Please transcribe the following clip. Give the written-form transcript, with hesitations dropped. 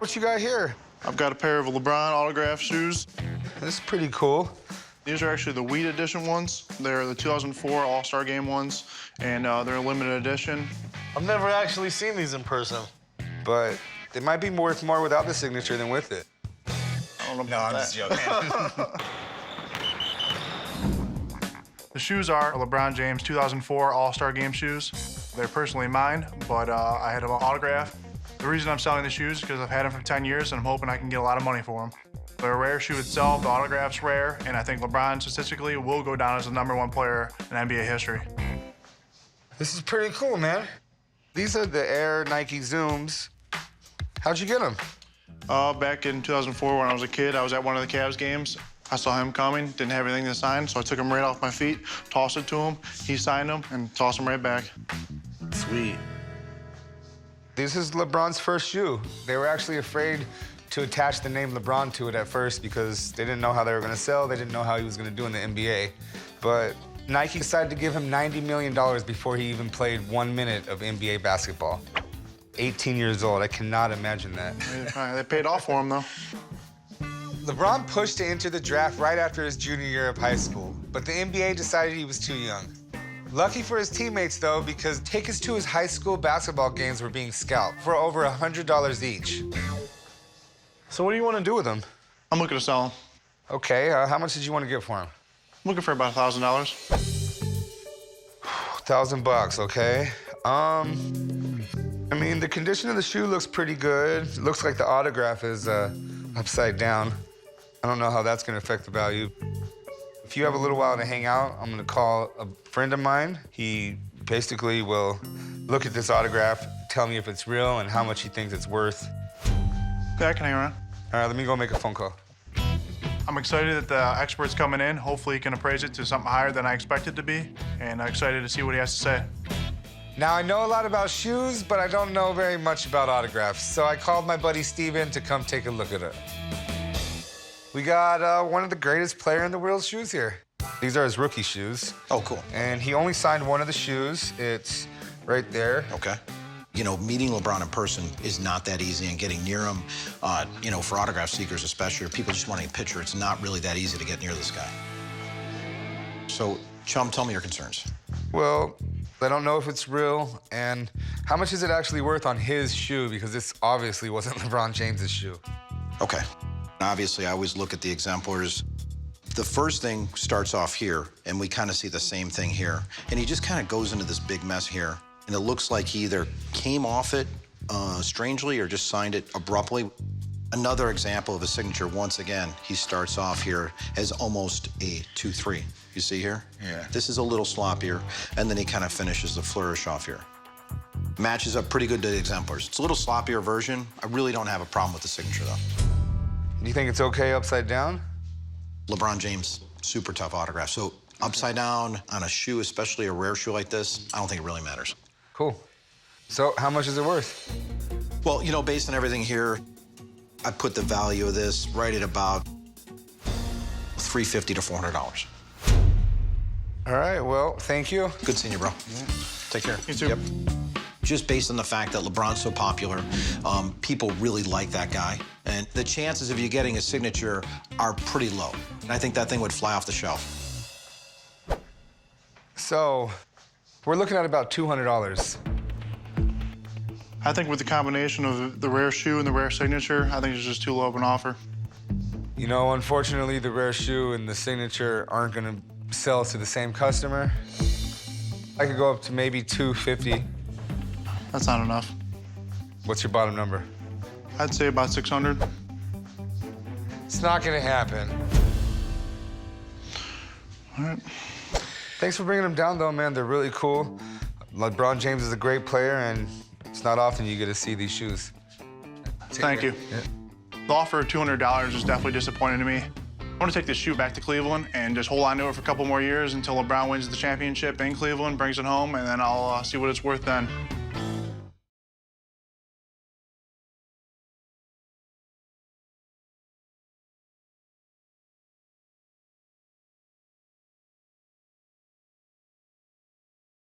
What you got here? I've got a pair of LeBron autograph shoes. This is pretty cool. These are actually the Wheat Edition ones. They're the 2004 All-Star Game ones, and they're a limited edition. I've never actually seen these in person. But they might be worth more without the signature than with it. I don't know No, about I'm that. just joking. The shoes are LeBron James 2004 All-Star Game shoes. They're personally mine, but I had them autographed. The reason I'm selling the shoes is because I've had them for 10 years, and I'm hoping I can get a lot of money for them. They're a rare shoe itself, the autograph's rare, and I think LeBron statistically will go down as the #1 player in NBA history. This is pretty cool, man. These are the Air Nike Zooms. How'd you get them? Back in 2004 when I was a kid, I was at one of the Cavs games. I saw him coming, didn't have anything to sign, so I took him right off my feet, tossed it to him. He signed them and tossed them right back. Sweet. This is LeBron's first shoe. They were actually afraid to attach the name LeBron to it at first because they didn't know how they were going to sell. They didn't know how he was going to do in the NBA. But Nike decided to give him $90 million before he even played 1 minute of NBA basketball. 18 years old. I cannot imagine that. They paid off for him, though. LeBron pushed to enter the draft right after his junior year of high school, but the NBA decided he was too young. Lucky for his teammates, though, because tickets to his high school basketball games were being scalped for over $100 each. So what do you want to do with them? I'm looking to sell them. Okay, how much did you want to get for him? I'm looking for about $1,000. $1,000, okay. I mean, the condition of the shoe looks pretty good. It looks like the autograph is upside down. I don't know how that's gonna affect the value. If you have a little while to hang out, I'm gonna call a friend of mine. He basically will look at this autograph, tell me if it's real and how much he thinks it's worth. Yeah, I can hang around. All right, let me go make a phone call. I'm excited that the expert's coming in. Hopefully he can appraise it to something higher than I expect it to be, and I'm excited to see what he has to say. Now, I know a lot about shoes, but I don't know very much about autographs, so I called my buddy Steven to come take a look at it. We got one of the greatest player in the world's shoes here. These are his rookie shoes. Oh, cool. And he only signed one of the shoes. It's right there. Okay. You know, meeting LeBron in person is not that easy, and getting near him, you know, for autograph seekers especially, or people just wanting a picture, it's not really that easy to get near this guy. So, Chum, tell me your concerns. Well, I don't know if it's real, and how much is it actually worth on his shoe? Because this obviously wasn't LeBron James's shoe. Okay. Obviously, I always look at the exemplars. The first thing starts off here, and we kind of see the same thing here. And he just kind of goes into this big mess here. And it looks like he either came off it strangely or just signed it abruptly. Another example of a signature, once again, he starts off here as almost a 2-3. You see here? Yeah. This is a little sloppier, and then he kind of finishes the flourish off here. Matches up pretty good to the exemplars. It's a little sloppier version. I really don't have a problem with the signature, though. Do you think it's okay upside down? LeBron James, super tough autograph. So upside down on a shoe, especially a rare shoe like this, I don't think it really matters. Cool. So how much is it worth? Well, you know, based on everything here, I put the value of this right at about $350 to $400. All right, well, thank you. Good seeing you, bro. Take care. You too. Yep. Just based on the fact that LeBron's so popular, people really like that guy. And the chances of you getting a signature are pretty low. And I think that thing would fly off the shelf. So, we're looking at about $200. I think with the combination of the rare shoe and the rare signature, I think it's just too low of an offer. You know, unfortunately, the rare shoe and the signature aren't gonna sell to the same customer. I could go up to maybe $250. That's not enough. What's your bottom number? I'd say about 600. It's not gonna happen. All right. Thanks for bringing them down, though, man. They're really cool. LeBron James is a great player, and it's not often you get to see these shoes. Thank you. Yeah. The offer of $200 is definitely disappointing to me. I want to take this shoe back to Cleveland and just hold on to it for a couple more years until LeBron wins the championship in Cleveland, brings it home, and then I'll see what it's worth then.